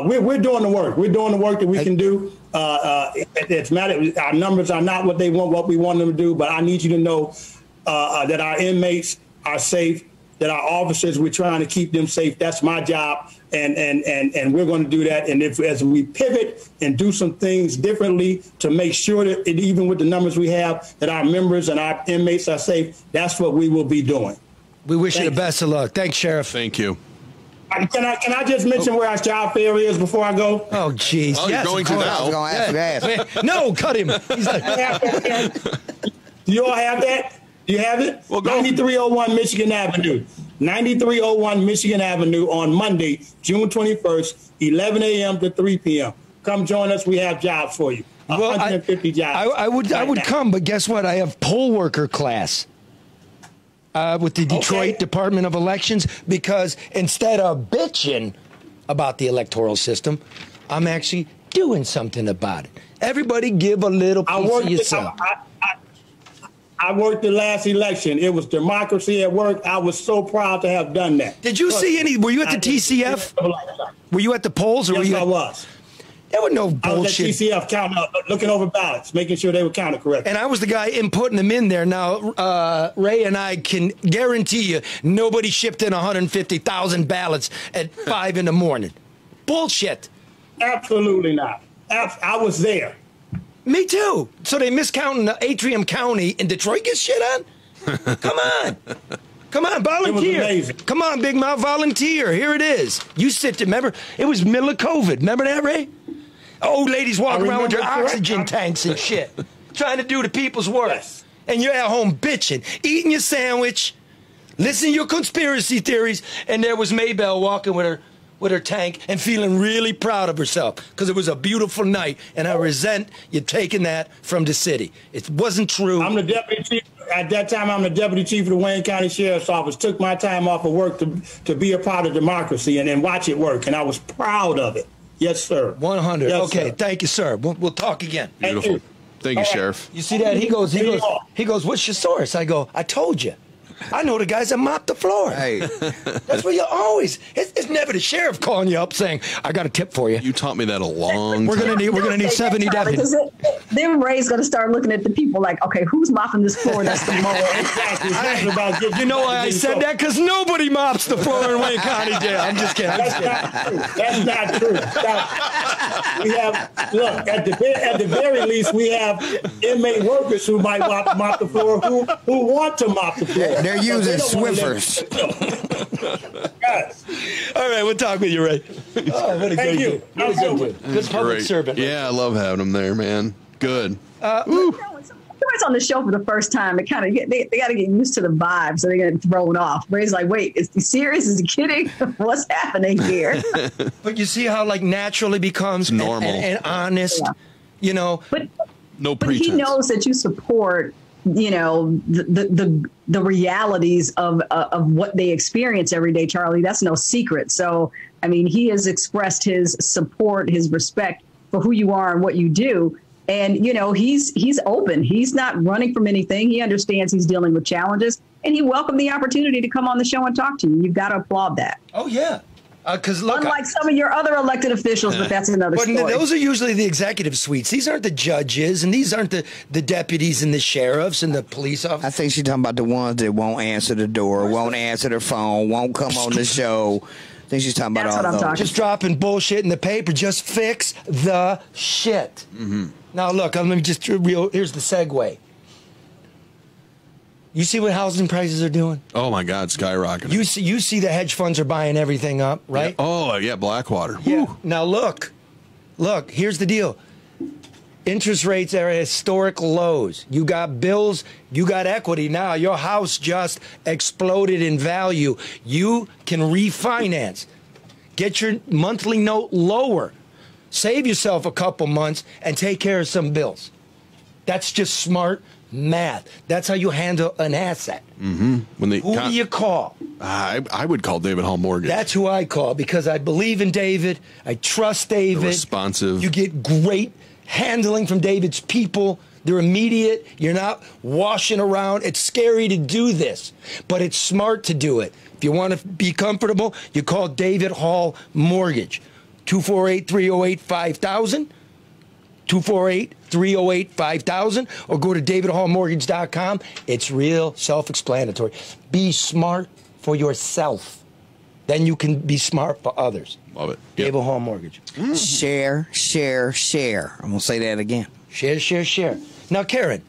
we're doing the work. We're doing the work that we can do. It's matter. Our numbers are not what we want them to do, but I need you to know that our inmates are safe, that our officers, we're trying to keep them safe. That's my job, and we're going to do that. And as we pivot and do some things differently to make sure that even with the numbers we have, that our members and our inmates are safe, that's what we will be doing. We wish you the best of luck. Thanks, Sheriff. Thank you. Can I just mention where our job fair is before I go? Oh, jeez. Well, yes, you're going to now. I was going to ask. No, cut him. He's like, Do you all have that? Do you have it? Well, go. 9301 Michigan Avenue. 9301 Michigan Avenue on Monday, June 21st, 11 a.m. to 3 p.m. Come join us. We have jobs for you. 150 jobs. I would come, but guess what? I have poll worker class with the Detroit Department of Elections, because instead of bitching about the electoral system, I'm actually doing something about it. Everybody give a little piece of yourself. I worked the last election. It was democracy at work. I was so proud to have done that. Did you see any? Were you at the TCF? Were you at the polls? Or yes, were you I was. There was no bullshit. I was at TCF counting, looking over ballots, making sure they were counted correctly. And I was the guy inputting them in there. Now, Ray and I can guarantee you nobody shipped in 150,000 ballots at 5 in the morning. Bullshit. Absolutely not. I was there. Me too. So they miscounting the Atrium County in Detroit get shit on? Come on. Come on, volunteer. It was amazing. Come on, Big Mouth, volunteer. Here it is. You sit there. Remember, it was middle of COVID. Remember that, Ray? Old ladies walking around with their oxygen tanks and shit, trying to do the people's work. Yes. And you're at home bitching, eating your sandwich, listening to your conspiracy theories, and there was Maybelle walking with her tank and feeling really proud of herself because it was a beautiful night, and I resent you taking that from the city. It wasn't true. I'm the deputy chief. At that time, I'm the deputy chief of the Wayne County Sheriff's Office, took my time off of work to be a part of democracy and watch it work, and I was proud of it. Yes, sir. 100. Yes, okay, sir. Thank you, sir. We'll talk again. Beautiful. Thank you, Sheriff. You see that? He goes, what's your source? I go, I told you. I know the guys that mop the floor. Hey. That's what you always. It's never the sheriff calling you up saying, "I got a tip for you." You taught me that a long We're time. gonna need 70 deputies. Then Ray's gonna start looking at the people like, okay, who's mopping this floor? That's the mower. Exactly. You know why I said that? Because nobody mops the floor in Wayne County Jail. I'm just kidding. That's not true. We have, look, at the very least, we have inmate workers who might mop the floor who want to mop the floor. They're using Swiffers. Yes. All right, we'll talk with you, Ray. Oh, what a Thank great you. dude. What a good dude. Good public Great. servant. Yeah, I love having him there, man. Good. Somebody's on the show for the first time. It kind of they got to get used to the vibe, so they get thrown off. Ray's like, "Wait, is he serious? Is he kidding? What's happening here?" But you see how like naturally becomes normal and honest, you know. But No But pretense. he knows that you support, you know, the realities of what they experience every day, Charlie. That's no secret. So, I mean, he has expressed his support, his respect for who you are and what you do. And, you know, he's open. He's not running from anything. He understands he's dealing with challenges, and he welcomed the opportunity to come on the show and talk to you. You've got to applaud that. Oh, yeah. Because look, unlike some of your other elected officials, but that's another story. Those are usually the executive suites. These aren't the judges, and these aren't the deputies and the sheriffs and the police officers. I think she's talking about the ones that won't answer the door, won't answer the phone, won't come on the show. I think she's talking about all those. Just dropping bullshit in the paper. Just fix the shit. Mm-hmm. Now, look, let me just here's the segue. You see what housing prices are doing? Oh my God, skyrocketing. You see the hedge funds are buying everything up, right? Yeah. Oh yeah, Blackwater. Yeah. Whew. Now look, here's the deal. Interest rates are at historic lows. You got bills, you got equity. Now your house just exploded in value. You can refinance. Get your monthly note lower. Save yourself a couple months and take care of some bills. That's just smart math. That's how you handle an asset. Mm-hmm. Who do you call? I would call David Hall Mortgage. That's who I call because I believe in David. I trust David. They're responsive. You get great handling from David's people. They're immediate. You're not washing around. It's scary to do this, but it's smart to do it. If you want to be comfortable, you call David Hall Mortgage. 248-308-5000. 248-308-5000 or go to davidhallmortgage.com. It's real self-explanatory. Be smart for yourself. Then you can be smart for others. Love it. David Hall Mortgage. Share, share, share. I'm going to say that again. Share, share, share. Now, Karen.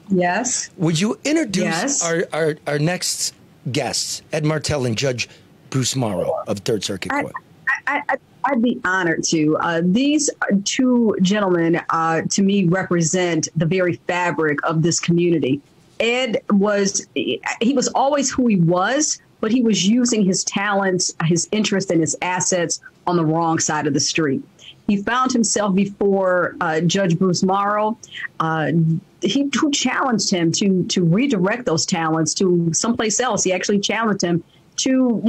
Yes. Would you introduce Yes. our next guests, Ed Martell and Judge Bruce Morrow of Third Circuit Court? I'd be honored to. These two gentlemen, to me, represent the very fabric of this community. Ed was always who he was, but he was using his talents, his interest, and his assets on the wrong side of the street. He found himself before Judge Bruce Morrow, who challenged him to redirect those talents to someplace else. He actually challenged him to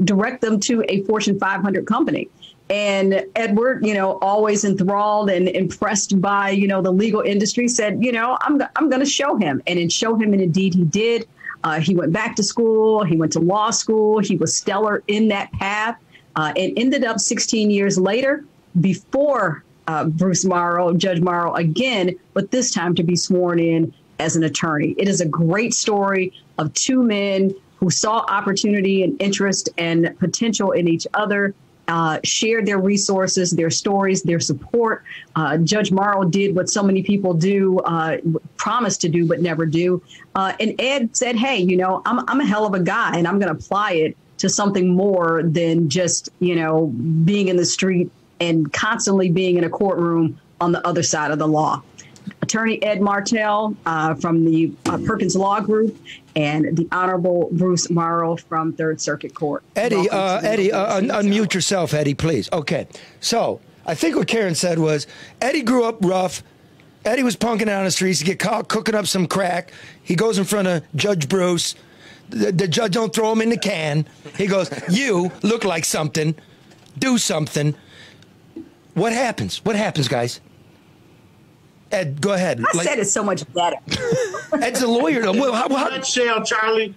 direct them to a Fortune 500 company. And Edward, always enthralled and impressed by, the legal industry, said, I'm going to show him. And indeed he did. He went back to school. He went to law school. He was stellar in that path and ended up 16 years later before Bruce Morrow, Judge Morrow again, but this time to be sworn in as an attorney. It is a great story of two men who saw opportunity and interest and potential in each other shared their resources, their stories, their support. Judge Morrow did what so many people do, promised to do, but never do. And Ed said, hey, you know, I'm a hell of a guy, and I'm going to apply it to something more than just, you know, being in the street and constantly being in a courtroom on the other side of the law. Attorney Ed Martell from the Perkins Law Group, and the Honorable Bruce Morrow from Third Circuit Court. Eddie, unmute yourself, Eddie, please. Okay, so I think what Karen said was Eddie grew up rough. Eddie was punking out on the streets. He get caught cooking up some crack. He goes in front of Judge Bruce. The judge don't throw him in the can. He goes, you look like something. Do something. What happens? What happens, guys? Ed, go ahead. I said it's so much better. Ed's a lawyer. In a nutshell, Charlie.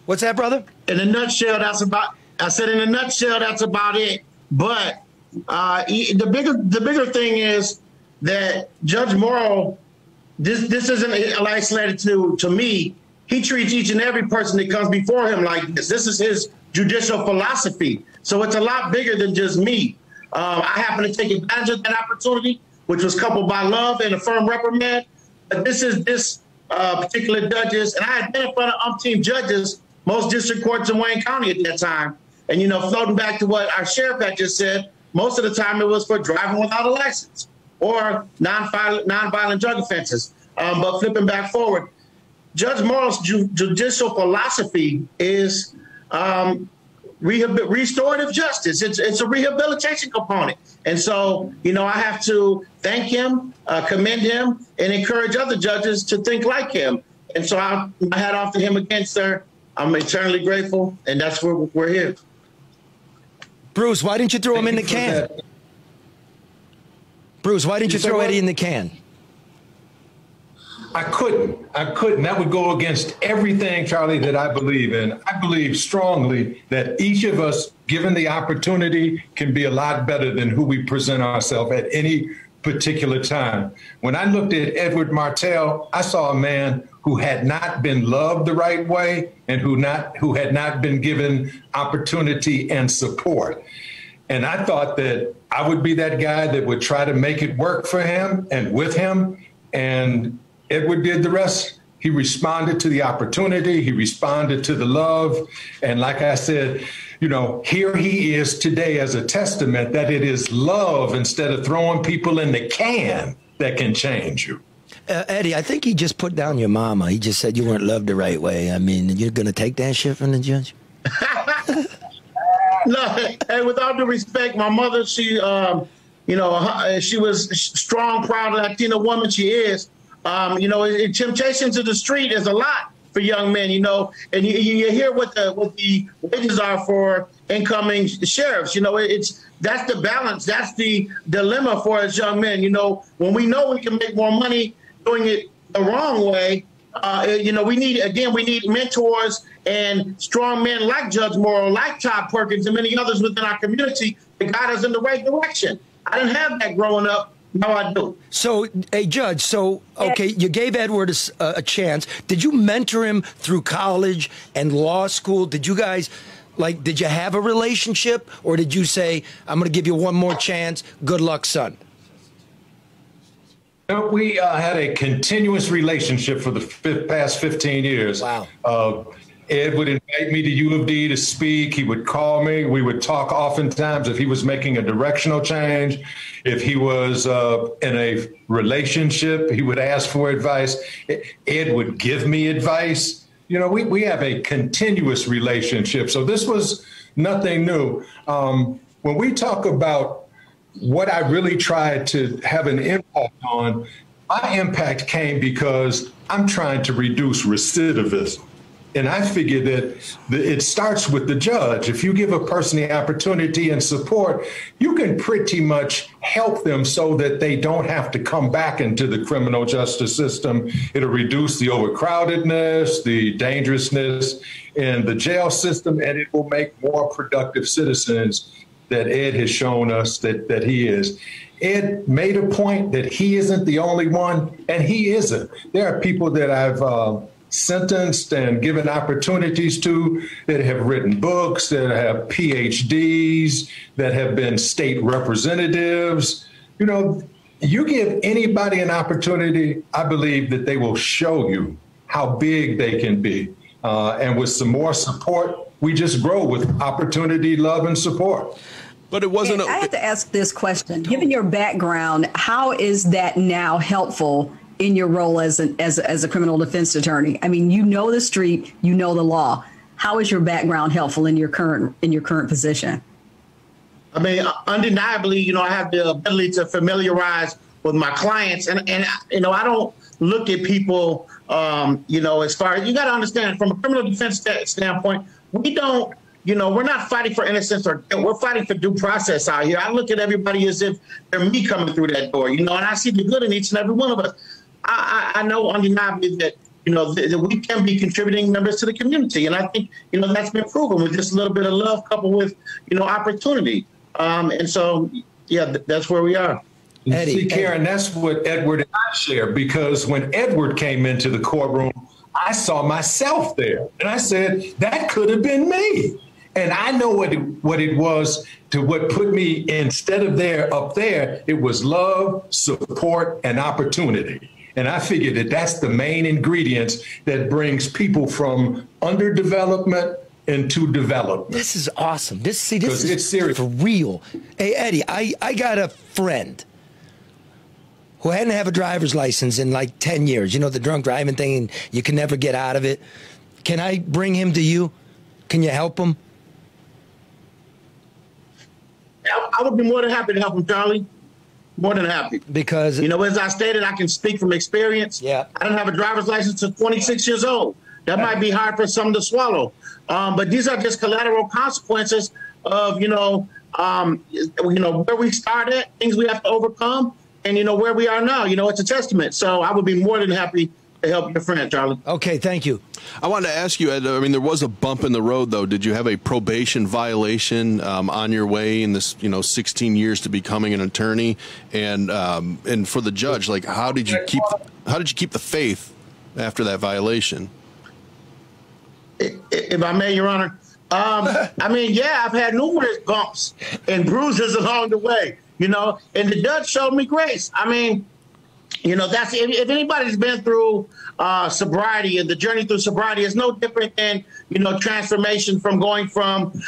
What's that, brother? In a nutshell, that's about. I said in a nutshell, that's about it. But the bigger thing is that Judge Morrow, this isn't isolated to me. He treats each and every person that comes before him like this. This is his judicial philosophy. So it's a lot bigger than just me. I happen to take advantage of that opportunity, which was coupled by love and a firm reprimand. But this particular judges, and I had been in front of umpteen judges, most district courts in Wayne County at that time. And, you know, floating back to what our sheriff had just said, most of the time it was for driving without a license or nonviolent drug offenses. But flipping back forward, Judge Morrow's judicial philosophy is restorative justice. It's a rehabilitation component. And so, you know, I have to thank him, commend him, and encourage other judges to think like him. And so my hat off to him again, sir. I'm eternally grateful, and that's where we're here. Bruce, why didn't you throw him in the can? Bruce, why didn't you throw Eddie in the can? I couldn't. That would go against everything, Charlie, that I believe in. I believe strongly that each of us, given the opportunity, can be a lot better than who we present ourselves at any particular time. When I looked at Edward Martell, I saw a man who had not been loved the right way and who had not been given opportunity and support. And I thought that I would be that guy that would try to make it work for him and with him. And Edward did the rest. He responded to the opportunity. He responded to the love. And like I said, you know, here he is today as a testament that it is love instead of throwing people in the can that can change you. Eddie, I think he just put down your mama. He just said you weren't loved the right way. I mean, you're going to take that shit from the judge? No, hey, with all due respect, my mother, she, you know, she was a strong, proud Latina woman. She is. You know, temptation to the street is a lot for young men, you know, and you hear what the wages are for incoming sheriffs. You know, that's the balance. That's the dilemma for us young men. You know, when we know we can make more money doing it the wrong way, you know, we need mentors and strong men like Judge Morrow, like Todd Perkins, and many others within our community that guide us in the right direction. I didn't have that growing up. Now I do. So, hey, Judge, okay, you gave Edward a chance. Did you mentor him through college and law school? Did you guys, did you have a relationship? Or did you say, I'm going to give you one more chance, good luck, son? We had a continuous relationship for the past 15 years. Wow. Ed would invite me to U of D to speak. He would call me. We would talk oftentimes if he was making a directional change. If he was in a relationship, he would ask for advice. Ed would give me advice. You know, we have a continuous relationship. So this was nothing new. When we talk about what I really tried to have an impact on, my impact came because I'm trying to reduce recidivism. And I figure that it starts with the judge. If you give a person the opportunity and support, you can pretty much help them so that they don't have to come back into the criminal justice system. It'll reduce the overcrowdedness, the dangerousness in the jail system, and it will make more productive citizens that Ed has shown us that he is. Ed made a point that he isn't the only one, and he isn't. There are people that I've sentenced and given opportunities to, that have written books, that have PhDs, that have been state representatives. You know, you give anybody an opportunity, I believe that they will show you how big they can be. And with some more support, we just grow with opportunity, love, and support. But it wasn't. I have to ask this question. Given your background, how is that now helpful in your role as a criminal defense attorney? I mean, you know the street, you know the law. How is your background helpful in your current position? I mean, undeniably, you know, I have the ability to familiarize with my clients, and you know, I don't look at people, you know, as far as, you got to understand from a criminal defense standpoint, we don't. You know, we're not fighting for innocence or guilt. We're fighting for due process out here. I look at everybody as if they're me coming through that door, you know, and I see the good in each and every one of us. I know undeniably that, you know, that we can be contributing members to the community. And I think, you know, that's been proven with just a little bit of love coupled with, you know, opportunity. And so, yeah, that's where we are. Eddie, see, Karen, that's what Edward and I share, because when Edward came into the courtroom, I saw myself there. And I said, that could have been me. And I know what it was to what put me instead of up there. It was love, support, and opportunity. And I figured that that's the main ingredients that brings people from underdevelopment into development. This is awesome. This is it's serious. For real. Hey, Eddie, I got a friend who hadn't have a driver's license in like 10 years. You know, the drunk driving thing, and you can never get out of it. Can I bring him to you? Can you help him? I would be more than happy to help him, Charlie. More than happy. Because, you know, as I stated, I can speak from experience. Yeah. I didn't have a driver's license until 26 years old. That might be hard for some to swallow. But these are just collateral consequences of, you know, where we started, things we have to overcome, and, you know, where we are now. You know, it's a testament. So I would be more than happy to help your friend, Charlie. Okay, thank you. I wanted to ask you, Ed, I mean, there was a bump in the road, though. Did you have a probation violation on your way in this, 16 years to becoming an attorney? And for the judge, like, how did you keep the faith after that violation? If I may, Your Honor, I mean, yeah, I've had numerous bumps and bruises along the way, and the judge showed me grace. I mean, that's if anybody's been through sobriety, and the journey through sobriety is no different than, transformation from going from,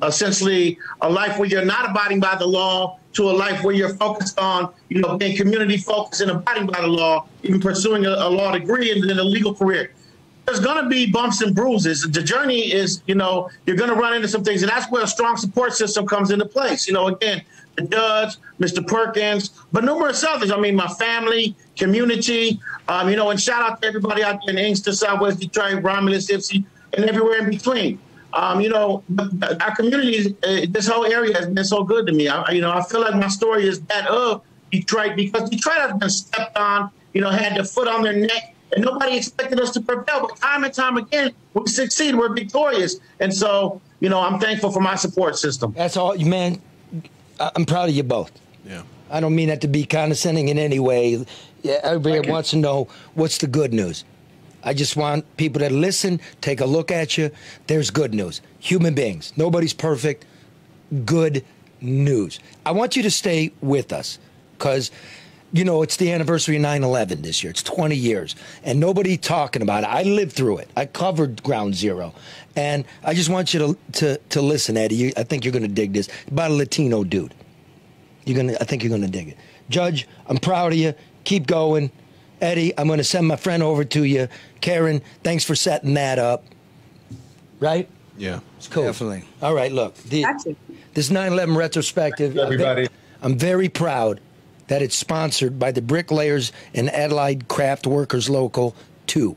essentially a life where you're not abiding by the law to a life where you're focused on, being community focused and abiding by the law, even pursuing a law degree and then a legal career. There's going to be bumps and bruises. The journey is, you're going to run into some things, and that's where a strong support system comes into place. Again, the judge, Mr. Perkins, but numerous others. I mean, my family, community, and shout out to everybody out there in Inkster, Southwest Detroit, Romulus, Ipsy, and everywhere in between. Our community, this whole area has been so good to me. I feel like my story is that of Detroit, because Detroit has been stepped on, had their foot on their neck, and nobody expected us to prevail. But time and time again, we succeed. We're victorious. And so, I'm thankful for my support system. That's all, man. I'm proud of you both. Yeah. I don't mean that to be condescending in any way. Yeah, everybody wants to know what's the good news. I just want people to listen, take a look at you. There's good news. Human beings. Nobody's perfect. Good news. I want you to stay with us because, it's the anniversary of 9/11 this year. It's 20 years. And nobody talking about it. I lived through it. I covered Ground Zero. And I just want you to listen, Eddie. I think you're going to dig this. About a Latino dude. I think you're going to dig it. Judge, I'm proud of you. Keep going. Eddie, I'm going to send my friend over to you. Karen, thanks for setting that up. Right? Yeah. It's cool. Definitely. All right, look. This 9/11 retrospective. Everybody. I'm very proud that it's sponsored by the Bricklayers and Adelaide Craft Workers Local 2.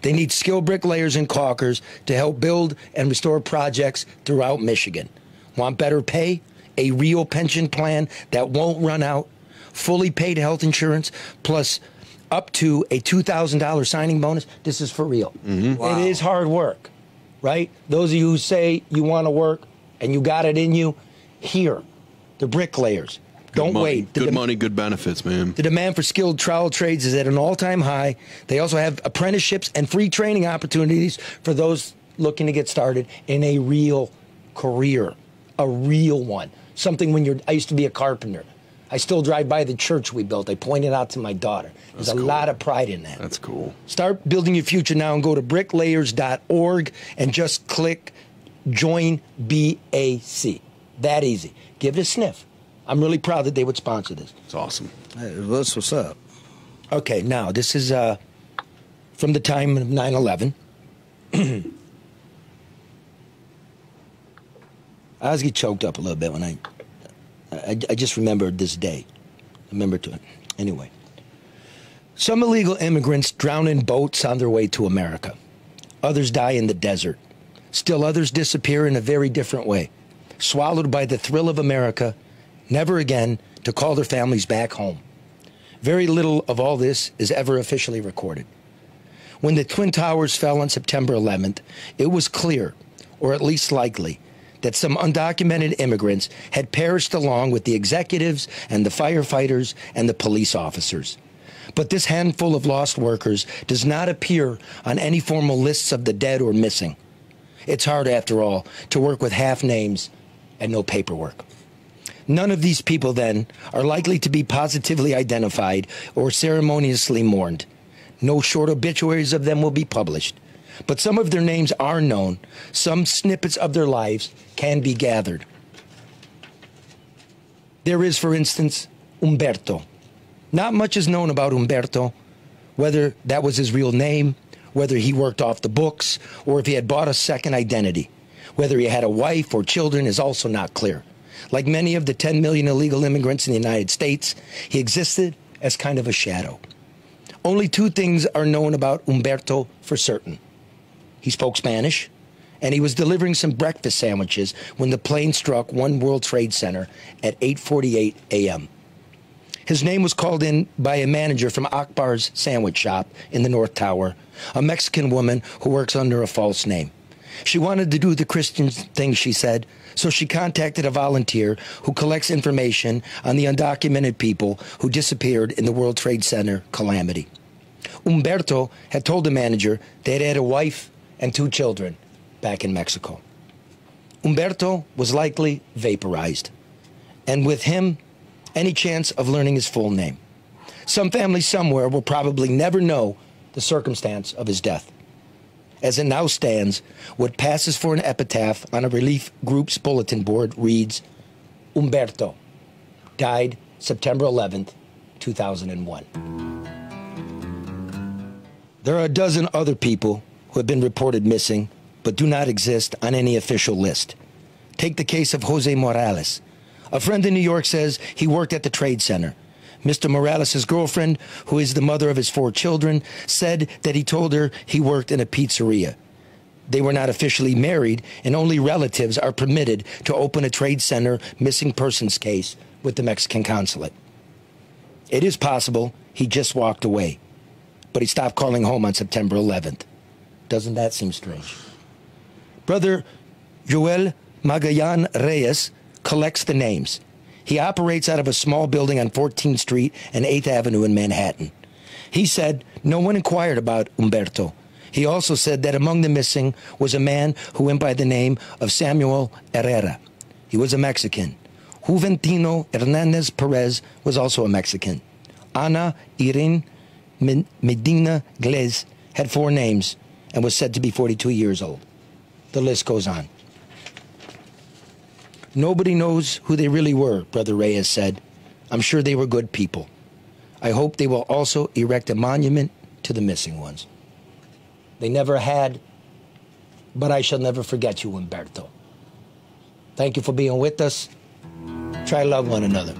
They need skilled bricklayers and caulkers to help build and restore projects throughout Michigan. Want better pay? A real pension plan that won't run out? Fully paid health insurance, plus up to a $2,000 signing bonus? This is for real. Mm-hmm. Wow. It is hard work, right? Those of you who say you want to work and you got it in you, here, the Bricklayers. Don't wait. Good money, good benefits, man. The demand for skilled trowel trades is at an all-time high. They also have apprenticeships and free training opportunities for those looking to get started in a real career, a real one. Something I used to be a carpenter. I still drive by the church we built. I pointed out to my daughter. There's a lot of pride in that. That's cool. Start building your future now and go to bricklayers.org and just click Join BAC. That easy. Give it a sniff. I'm really proud that they would sponsor this. It's awesome. That's what's up. Okay, now this is from the time of 9/11. I always get choked up a little bit when I just remembered this day. Anyway. Some illegal immigrants drown in boats on their way to America. Others die in the desert. Still others disappear in a very different way, swallowed by the thrill of America, never again to call their families back home. Very little of all this is ever officially recorded. When the Twin Towers fell on September 11th, it was clear, or at least likely, that some undocumented immigrants had perished along with the executives and the firefighters and the police officers. But this handful of lost workers does not appear on any formal lists of the dead or missing. It's hard, after all, to work with half names and no paperwork. None of these people, then, are likely to be positively identified or ceremoniously mourned. No short obituaries of them will be published. But some of their names are known. Some snippets of their lives can be gathered. There is, for instance, Humberto. Not much is known about Humberto, whether that was his real name, whether he worked off the books, or if he had bought a second identity. Whether he had a wife or children is also not clear. Like many of the 10 million illegal immigrants in the United States, he existed as kind of a shadow. Only two things are known about Humberto for certain. He spoke Spanish, and he was delivering some breakfast sandwiches when the plane struck One World Trade Center at 8:48 a.m. His name was called in by a manager from Akbar's sandwich shop in the North Tower, a Mexican woman who works under a false name. She wanted to do the Christian thing, she said, so she contacted a volunteer who collects information on the undocumented people who disappeared in the World Trade Center calamity. Humberto had told the manager they had a wife and 2 children back in Mexico. Humberto was likely vaporized, and with him, any chance of learning his full name. Some family somewhere will probably never know the circumstance of his death. As it now stands, what passes for an epitaph on a relief group's bulletin board reads, Humberto, died September 11th, 2001. There are a dozen other people who have been reported missing, but do not exist on any official list. Take the case of Jose Morales. A friend in New York says he worked at the Trade Center. Mr. Morales' girlfriend, who is the mother of his 4 children, said that he told her he worked in a pizzeria. They were not officially married, and only relatives are permitted to open a Trade Center missing persons case with the Mexican consulate. It is possible he just walked away, but he stopped calling home on September 11th. Doesn't that seem strange? Brother Joel Magallanes Reyes collects the names. He operates out of a small building on 14th Street and 8th Avenue in Manhattan. He said no one inquired about Humberto. He also said that among the missing was a man who went by the name of Samuel Herrera. He was a Mexican. Juventino Hernandez Perez was also a Mexican. Ana Irene Medina Glez had 4 names and was said to be 42 years old. The list goes on. Nobody knows who they really were, Brother Reyes said. I'm sure they were good people. I hope they will also erect a monument to the missing ones. They never had, but I shall never forget you, Humberto. Thank you for being with us. Try to love one another.